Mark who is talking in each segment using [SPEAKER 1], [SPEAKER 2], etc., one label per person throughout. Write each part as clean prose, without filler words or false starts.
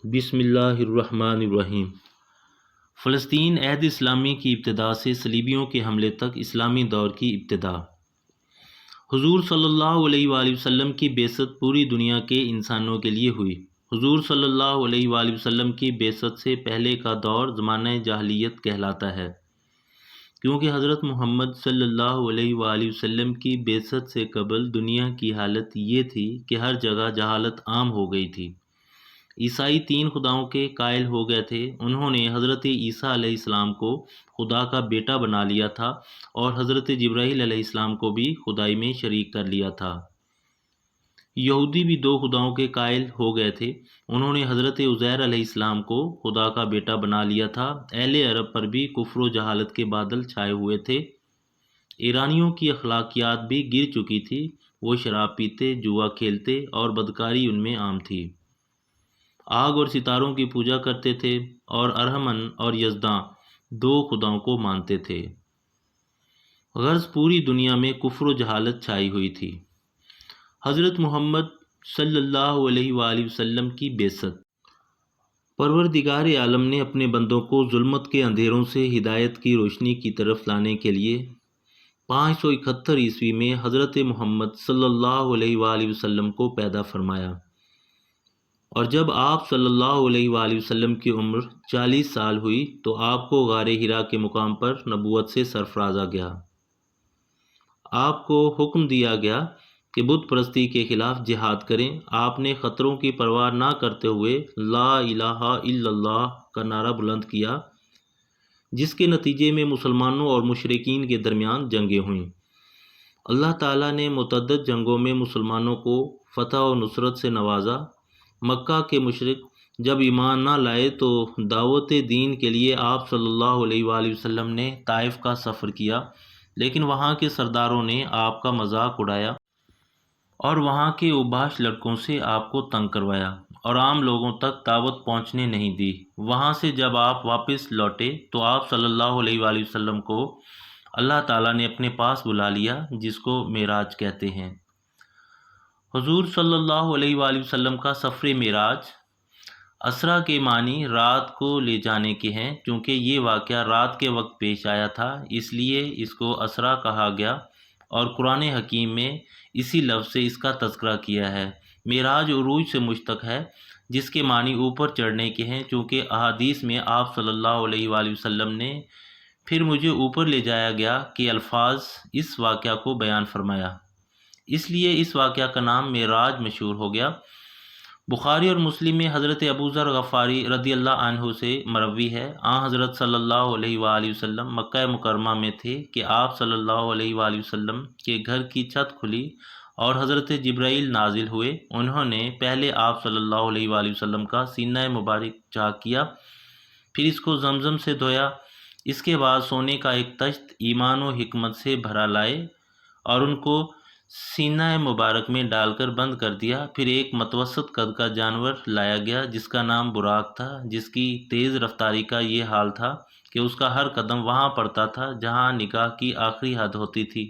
[SPEAKER 1] بسم اللہ الرحمن الرحیم۔ فلسطین عہد اسلامی کی ابتدا سے صلیبیوں کے حملے تک اسلامی دور کی ابتدا۔ حضور صلی اللہ علیہ وآلہ وسلم کی بعثت پوری دنیا کے انسانوں کے لیے ہوئی۔ حضور صلی اللہ علیہ وآلہ وسلم کی بعثت سے پہلے کا دور زمانہ جاہلیت کہلاتا ہے، کیونکہ حضرت محمد صلی اللہ علیہ وآلہ وسلم کی بعثت سے قبل دنیا کی حالت یہ تھی کہ ہر جگہ جہالت عام ہو گئی تھی۔ عیسائی تین خداؤں کے قائل ہو گئے تھے۔ انہوں نے حضرت عیسیٰ علیہ السلام کو خدا کا بیٹا بنا لیا تھا اور حضرت جبرائیل علیہ السلام کو بھی خدائی میں شریک کر لیا تھا۔ یہودی بھی دو خداؤں کے قائل ہو گئے تھے۔ انہوں نے حضرت عزیر علیہ السلام کو خدا کا بیٹا بنا لیا تھا۔ اہل عرب پر بھی کفر و جہالت کے بادل چھائے ہوئے تھے۔ ایرانیوں کی اخلاقیات بھی گر چکی تھی۔ وہ شراب پیتے، جوا کھیلتے اور بدکاری ان میں عام تھی۔ آگ اور ستاروں کی پوجا کرتے تھے اور ارحمن اور یزداں دو خداؤں کو مانتے تھے۔ غرض پوری دنیا میں کفر و جہالت چھائی ہوئی تھی۔ حضرت محمد صلی اللہ علیہ وآلہ وسلم کی بعثت۔ پروردگار عالم نے اپنے بندوں کو ظلمت کے اندھیروں سے ہدایت کی روشنی کی طرف لانے کے لیے 571 عیسوی میں حضرت محمد صلی اللہ علیہ وآلہ وسلم کو پیدا فرمایا، اور جب آپ صلی اللہ علیہ وآلہ وسلم کی عمر 40 سال ہوئی تو آپ کو غار حرا کے مقام پر نبوت سے سرفرازا گیا۔ آپ کو حکم دیا گیا کہ بت پرستی کے خلاف جہاد کریں۔ آپ نے خطروں کی پرواہ نہ کرتے ہوئے لا الہ الا اللہ کا نعرہ بلند کیا، جس کے نتیجے میں مسلمانوں اور مشرکین کے درمیان جنگیں ہوئیں۔ اللہ تعالیٰ نے متعدد جنگوں میں مسلمانوں کو فتح و نصرت سے نوازا۔ مکہ کے مشرک جب ایمان نہ لائے تو دعوت دین کے لیے آپ صلی اللہ علیہ وآلہ وسلم نے طائف کا سفر کیا، لیکن وہاں کے سرداروں نے آپ کا مذاق اڑایا اور وہاں کے اوباش لڑکوں سے آپ کو تنگ کروایا اور عام لوگوں تک دعوت پہنچنے نہیں دی۔ وہاں سے جب آپ واپس لوٹے تو آپ صلی اللہ علیہ وآلہ وسلم کو اللہ تعالیٰ نے اپنے پاس بلا لیا، جس کو معراج کہتے ہیں۔ حضور صلی اللہ علیہ وآلہ وسلم کا سفر معراج اسرا کے معنی رات کو لے جانے کے ہیں۔ چونکہ یہ واقعہ رات کے وقت پیش آیا تھا، اس لیے اس کو اسرا کہا گیا اور قرآن حکیم میں اسی لفظ سے اس کا تذکرہ کیا ہے۔ معراج عروج سے مشتق ہے، جس کے معنی اوپر چڑھنے کے ہیں۔ چونکہ احادیث میں آپ صلی اللہ علیہ وآلہ وسلم نے پھر مجھے اوپر لے جایا گیا کہ الفاظ اس واقعہ کو بیان فرمایا، اس لیے اس واقعہ کا نام معراج مشہور ہو گیا۔ بخاری اور مسلم میں حضرت ابو ذر غفاری رضی اللہ عنہ سے مروی ہے، حضرت صلی اللہ علیہ وآلہ وسلم مکہ مکرمہ میں تھے کہ آپ صلی اللہ علیہ وآلہ وسلم کے گھر کی چھت کھلی اور حضرت جبرائیل نازل ہوئے۔ انہوں نے پہلے آپ صلی اللہ علیہ وآلہ وسلم کا سینہ مبارک چاک کیا، پھر اس کو زمزم سے دھویا۔ اس کے بعد سونے کا ایک تشت ایمان و حکمت سے بھرا لائے اور ان کو سینہ مبارک میں ڈال کر بند کر دیا۔ پھر ایک متوسط قد کا جانور لایا گیا جس کا نام براق تھا، جس کی تیز رفتاری کا یہ حال تھا کہ اس کا ہر قدم وہاں پڑتا تھا جہاں نگاہ کی آخری حد ہوتی تھی۔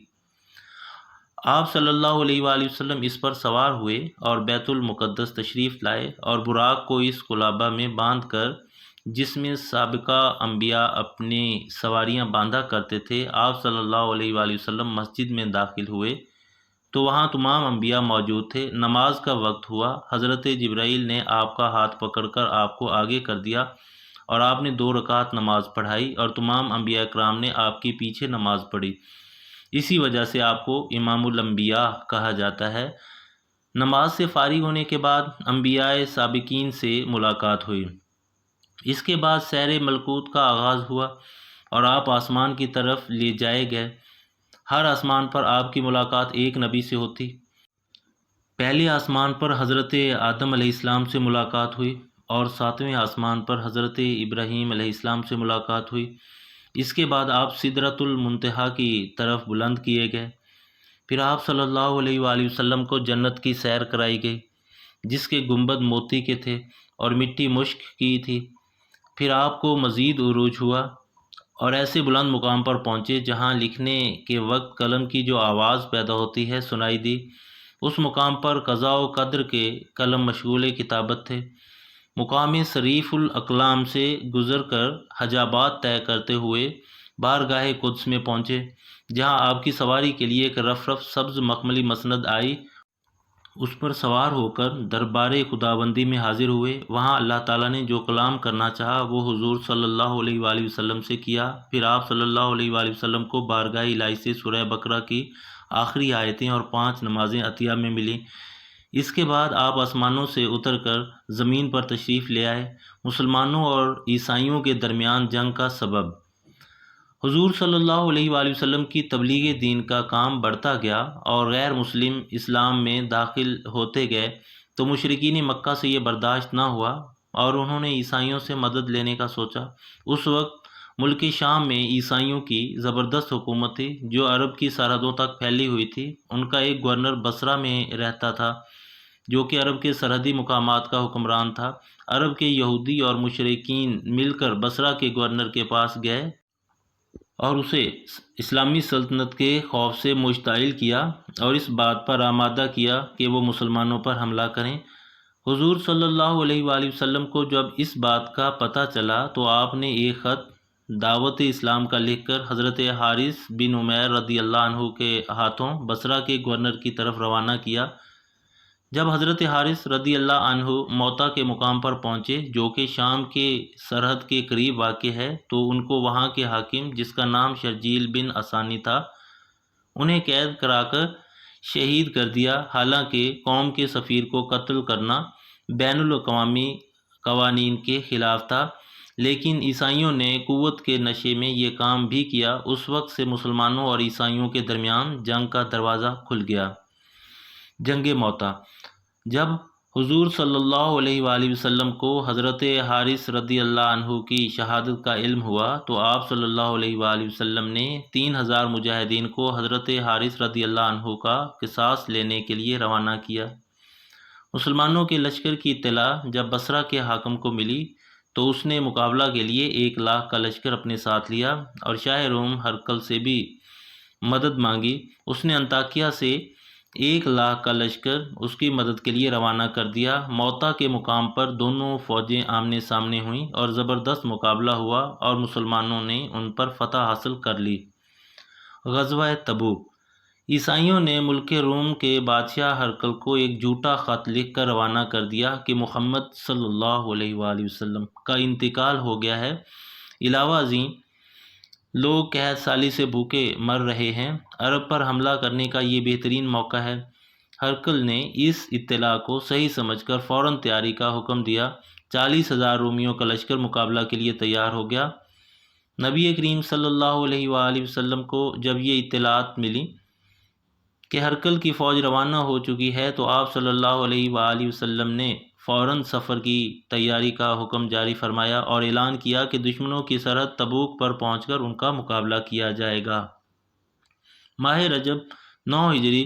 [SPEAKER 1] آپ صلی اللہ علیہ وآلہ وسلم اس پر سوار ہوئے اور بیت المقدس تشریف لائے اور براق کو اس کلابہ میں باندھ کر، جس میں سابقہ انبیاء اپنی سواریاں باندھا کرتے تھے، آپ صلی اللہ علیہ وآلہ وسلم مسجد میں داخل ہوئے تو وہاں تمام انبیاء موجود تھے۔ نماز کا وقت ہوا۔ حضرت جبرائیل نے آپ کا ہاتھ پکڑ کر آپ کو آگے کر دیا اور آپ نے 2 رکعت نماز پڑھائی اور تمام انبیاء کرام نے آپ کے پیچھے نماز پڑھی۔ اسی وجہ سے آپ کو امام الانبیاء کہا جاتا ہے۔ نماز سے فارغ ہونے کے بعد انبیاء سابقین سے ملاقات ہوئی۔ اس کے بعد سیر ملکوت کا آغاز ہوا اور آپ آسمان کی طرف لے جائے گئے۔ ہر آسمان پر آپ کی ملاقات ایک نبی سے ہوتی۔ پہلے آسمان پر حضرت آدم علیہ السلام سے ملاقات ہوئی اور 7ویں آسمان پر حضرت ابراہیم علیہ السلام سے ملاقات ہوئی۔ اس کے بعد آپ سدرۃ المنتہا کی طرف بلند کیے گئے۔ پھر آپ صلی اللہ علیہ وآلہ وسلم کو جنت کی سیر کرائی گئی، جس کے گنبد موتی کے تھے اور مٹی مشک کی تھی۔ پھر آپ کو مزید عروج ہوا اور ایسے بلند مقام پر پہنچے جہاں لکھنے کے وقت قلم کی جو آواز پیدا ہوتی ہے سنائی دی۔ اس مقام پر قضاء و قدر کے قلم مشغول کتابت تھے۔ مقام شریف الاقلام سے گزر کر حجابات طے کرتے ہوئے بارگاہ قدس میں پہنچے، جہاں آپ کی سواری کے لیے ایک رف سبز مخملی مسند آئی۔ اس پر سوار ہو کر دربار خداوندی میں حاضر ہوئے۔ وہاں اللہ تعالیٰ نے جو کلام کرنا چاہا وہ حضور صلی اللہ علیہ وآلہ وسلم سے کیا۔ پھر آپ صلی اللہ علیہ وآلہ وسلم کو بارگاہ الہی سے سورہ بقرہ کی آخری آیتیں اور 5 نمازیں عطیہ میں ملیں۔ اس کے بعد آپ آسمانوں سے اتر کر زمین پر تشریف لے آئے۔ مسلمانوں اور عیسائیوں کے درمیان جنگ کا سبب۔ حضور صلی اللہ علیہ وآلہ وسلم کی تبلیغ دین کا کام بڑھتا گیا اور غیر مسلم اسلام میں داخل ہوتے گئے، تو مشرکین مکہ سے یہ برداشت نہ ہوا اور انہوں نے عیسائیوں سے مدد لینے کا سوچا۔ اس وقت ملک شام میں عیسائیوں کی زبردست حکومت تھی، جو عرب کی سرحدوں تک پھیلی ہوئی تھی۔ ان کا ایک گورنر بصرہ میں رہتا تھا، جو کہ عرب کے سرحدی مقامات کا حکمران تھا۔ عرب کے یہودی اور مشرکین مل کر بصرہ کے گورنر کے پاس گئے اور اسے اسلامی سلطنت کے خوف سے مشتعل کیا اور اس بات پر آمادہ کیا کہ وہ مسلمانوں پر حملہ کریں۔ حضور صلی اللہ علیہ وآلہ وسلم کو جب اس بات کا پتہ چلا تو آپ نے ایک خط دعوت اسلام کا لکھ کر حضرت حارث بن عمیر رضی اللہ عنہ کے ہاتھوں بصرہ کے گورنر کی طرف روانہ کیا۔ جب حضرت حارث رضی اللہ عنہ موتا کے مقام پر پہنچے، جو کہ شام کے سرحد کے قریب واقع ہے، تو ان کو وہاں کے حاکم، جس کا نام شرجیل بن اسانی تھا، انہیں قید کرا کر شہید کر دیا۔ حالانکہ قوم کے سفیر کو قتل کرنا بین الاقوامی قوانین کے خلاف تھا، لیکن عیسائیوں نے قوت کے نشے میں یہ کام بھی کیا۔ اس وقت سے مسلمانوں اور عیسائیوں کے درمیان جنگ کا دروازہ کھل گیا۔ جنگ موتا۔ جب حضور صلی اللہ علیہ وآلہ وسلم کو حضرت حارث رضی اللہ عنہ کی شہادت کا علم ہوا تو آپ صلی اللہ علیہ وآلہ وسلم نے 3000 مجاہدین کو حضرت حارث رضی اللہ عنہ کا قصاص لینے کے لیے روانہ کیا۔ مسلمانوں کے لشکر کی اطلاع جب بصرہ کے حاکم کو ملی تو اس نے مقابلہ کے لیے 1 لاکھ کا لشکر اپنے ساتھ لیا اور شاہ روم ہرقل سے بھی مدد مانگی۔ اس نے انطاکیہ سے 1 لاکھ کا لشکر اس کی مدد کے لیے روانہ کر دیا۔ موتا کے مقام پر دونوں فوجیں آمنے سامنے ہوئیں اور زبردست مقابلہ ہوا اور مسلمانوں نے ان پر فتح حاصل کر لی۔ غزوہ تبوک۔ عیسائیوں نے ملک روم کے بادشاہ ہرقل کو ایک جھوٹا خط لکھ کر روانہ کر دیا کہ محمد صلی اللہ علیہ وآلہ وسلم کا انتقال ہو گیا ہے۔ علاوہ ازیں لوگ قحط سالی سے بھوکے مر رہے ہیں، عرب پر حملہ کرنے کا یہ بہترین موقع ہے۔ ہرقل نے اس اطلاع کو صحیح سمجھ کر فوراً تیاری کا حکم دیا۔ 40,000 رومیوں کا لشکر مقابلہ کے لیے تیار ہو گیا۔ نبی کریم صلی اللہ علیہ وآلہ وسلم کو جب یہ اطلاعات ملی کہ ہرقل کی فوج روانہ ہو چکی ہے تو آپ صلی اللہ علیہ وآلہ وسلم نے فوراً سفر کی تیاری کا حکم جاری فرمایا اور اعلان کیا کہ دشمنوں کی سرحد تبوک پر پہنچ کر ان کا مقابلہ کیا جائے گا۔ ماہ رجب 9 ہجری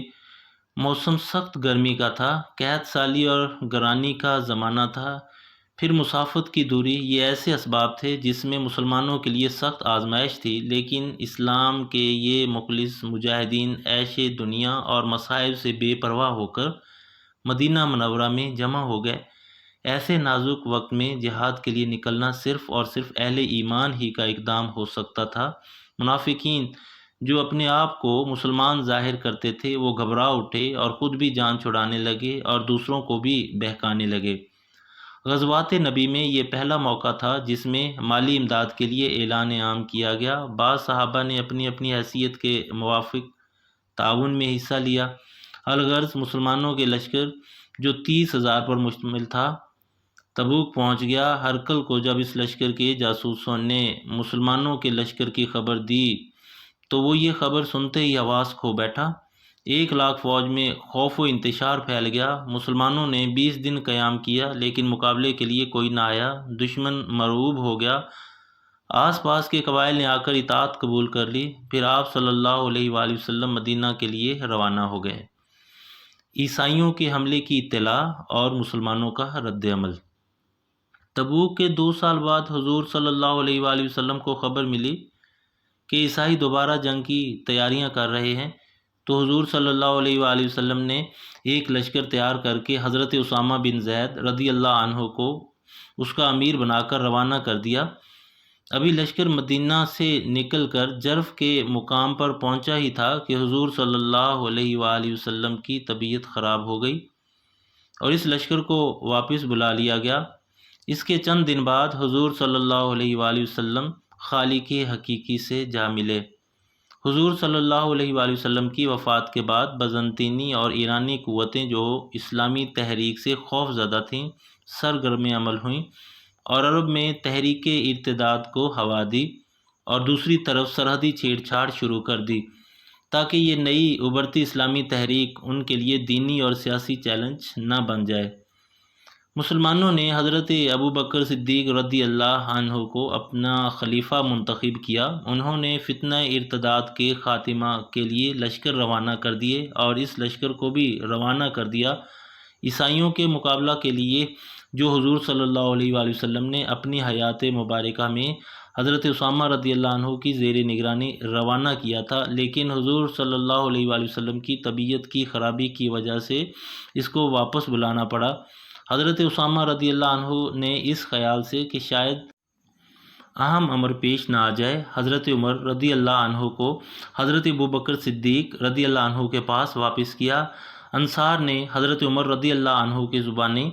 [SPEAKER 1] موسم سخت گرمی کا تھا، قحط سالی اور گرانی کا زمانہ تھا۔ پھر مسافت کی دوری، یہ ایسے اسباب تھے جس میں مسلمانوں کے لیے سخت آزمائش تھی، لیکن اسلام کے یہ مخلص مجاہدین عیش دنیا اور مصائب سے بے پرواہ ہو کر مدینہ منورہ میں جمع ہو گئے۔ ایسے نازک وقت میں جہاد کے لیے نکلنا صرف اور صرف اہل ایمان ہی کا اقدام ہو سکتا تھا۔ منافقین جو اپنے آپ کو مسلمان ظاہر کرتے تھے، وہ گھبرا اٹھے اور خود بھی جان چھڑانے لگے اور دوسروں کو بھی بہکانے لگے۔ غزوات نبی میں یہ پہلا موقع تھا جس میں مالی امداد کے لیے اعلان عام کیا گیا۔ بعض صحابہ نے اپنی اپنی حیثیت کے موافق تعاون میں حصہ لیا۔ الغرض مسلمانوں کے لشکر جو 30,000 پر مشتمل تھا تبوک پہنچ گیا۔ ہرقل کو جب اس لشکر کے جاسوسوں نے مسلمانوں کے لشکر کی خبر دی تو وہ یہ خبر سنتے ہی حواس کھو بیٹھا۔ 1 لاکھ فوج میں خوف و انتشار پھیل گیا۔ مسلمانوں نے 20 دن قیام کیا لیکن مقابلے کے لیے کوئی نہ آیا۔ دشمن مرعوب ہو گیا۔ آس پاس کے قبائل نے آ کر اطاعت قبول کر لی۔ پھر آپ صلی اللہ علیہ وآلہ وسلم مدینہ کے لیے روانہ ہو گئے۔ عیسائیوں کے حملے کی اطلاع اور مسلمانوں کا رد عمل۔ تبوک کے 2 سال بعد حضور صلی اللہ علیہ وآلہ وسلم کو خبر ملی کہ عیسائی دوبارہ جنگ کی تیاریاں کر رہے ہیں، تو حضور صلی اللہ علیہ وآلہ وسلم نے ایک لشکر تیار کر کے حضرت اسامہ بن زید رضی اللہ عنہ کو اس کا امیر بنا کر روانہ کر دیا۔ ابھی لشکر مدینہ سے نکل کر جرف کے مقام پر پہنچا ہی تھا کہ حضور صلی اللہ علیہ وآلہ وسلم کی طبیعت خراب ہو گئی اور اس لشکر کو واپس بلا لیا گیا۔ اس کے چند دن بعد حضور صلی اللہ علیہ وآلہ وسلم خالق حقیقی سے جا ملے۔ حضور صلی اللہ علیہ وآلہ وسلم کی وفات کے بعد بازنطینی اور ایرانی قوتیں جو اسلامی تحریک سے خوف زدہ تھیں سرگرم عمل ہوئیں اور عرب میں تحریک ارتداد کو ہوا دی، اور دوسری طرف سرحدی چھیڑ چھاڑ شروع کر دی تاکہ یہ نئی ابھرتی اسلامی تحریک ان کے لیے دینی اور سیاسی چیلنج نہ بن جائے۔ مسلمانوں نے حضرت ابو بکر صدیق رضی اللہ عنہ کو اپنا خلیفہ منتخب کیا۔ انہوں نے فتنہ ارتداد کے خاتمہ کے لیے لشکر روانہ کر دیے اور اس لشکر کو بھی روانہ کر دیا عیسائیوں کے مقابلہ کے لیے جو حضور صلی اللہ علیہ وآلہ وسلم نے اپنی حیات مبارکہ میں حضرت اسامہ رضی اللہ عنہ کی زیر نگرانی روانہ کیا تھا، لیکن حضور صلی اللہ علیہ وآلہ وسلم کی طبیعت کی خرابی کی وجہ سے اس کو واپس بلانا پڑا۔ حضرت اسامہ رضی اللہ عنہ نے اس خیال سے کہ شاید اہم امر پیش نہ آ جائے، حضرت عمر رضی اللہ عنہ کو حضرت ابو بکر صدیق رضی اللہ عنہ کے پاس واپس کیا۔ انصار نے حضرت عمر رضی اللہ عنہ کی زبانی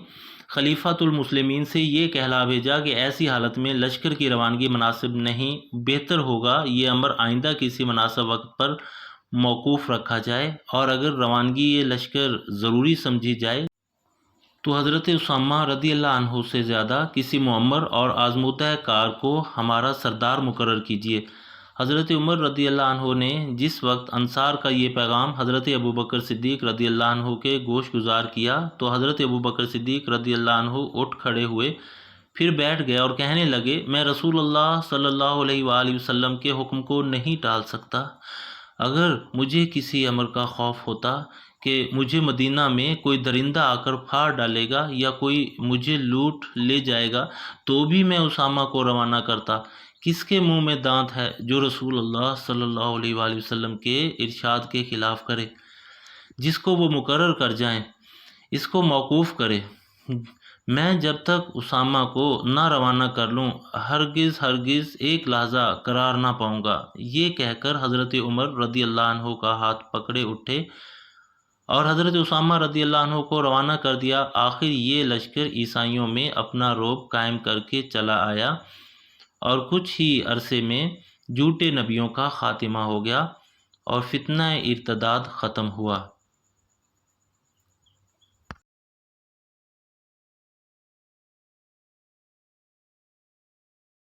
[SPEAKER 1] خلیفۃ المسلمین سے یہ کہلا بھیجا کہ ایسی حالت میں لشکر کی روانگی مناسب نہیں، بہتر ہوگا یہ امر آئندہ کسی مناسب وقت پر موقوف رکھا جائے، اور اگر روانگی یہ لشکر ضروری سمجھی جائے تو حضرت اسامہ رضی اللہ عنہ سے زیادہ کسی معمر اور آزمودہ کار کو ہمارا سردار مقرر کیجیے۔ حضرت عمر رضی اللہ عنہ نے جس وقت انصار کا یہ پیغام حضرت ابو بکر صدیق رضی اللہ عنہ کے گوش گزار کیا تو حضرت ابو بکر صدیق رضی اللہ عنہ اٹھ کھڑے ہوئے، پھر بیٹھ گئے اور کہنے لگے، میں رسول اللہ صلی اللہ علیہ وآلہ وسلم کے حکم کو نہیں ٹال سکتا۔ اگر مجھے کسی امر کا خوف ہوتا کہ مجھے مدینہ میں کوئی درندہ آ کر پھاڑ ڈالے گا یا کوئی مجھے لوٹ لے جائے گا تو بھی میں اسامہ کو روانہ کرتا۔ کس کے منہ میں دانت ہے جو رسول اللہ صلی اللہ علیہ وآلہ وسلم کے ارشاد کے خلاف کرے؟ جس کو وہ مقرر کر جائیں اس کو موقوف کرے۔ میں جب تک اسامہ کو نہ روانہ کر لوں ہرگز ایک لحظہ قرار نہ پاؤں گا۔ یہ کہہ کر حضرت عمر رضی اللہ عنہ کا ہاتھ پکڑے اٹھے اور حضرت اسامہ رضی اللہ عنہ کو روانہ کر دیا۔ آخر یہ لشکر عیسائیوں میں اپنا رعب قائم کر کے چلا آیا اور کچھ ہی عرصے میں جھوٹے نبیوں کا خاتمہ ہو گیا اور فتنہ ارتداد ختم ہوا۔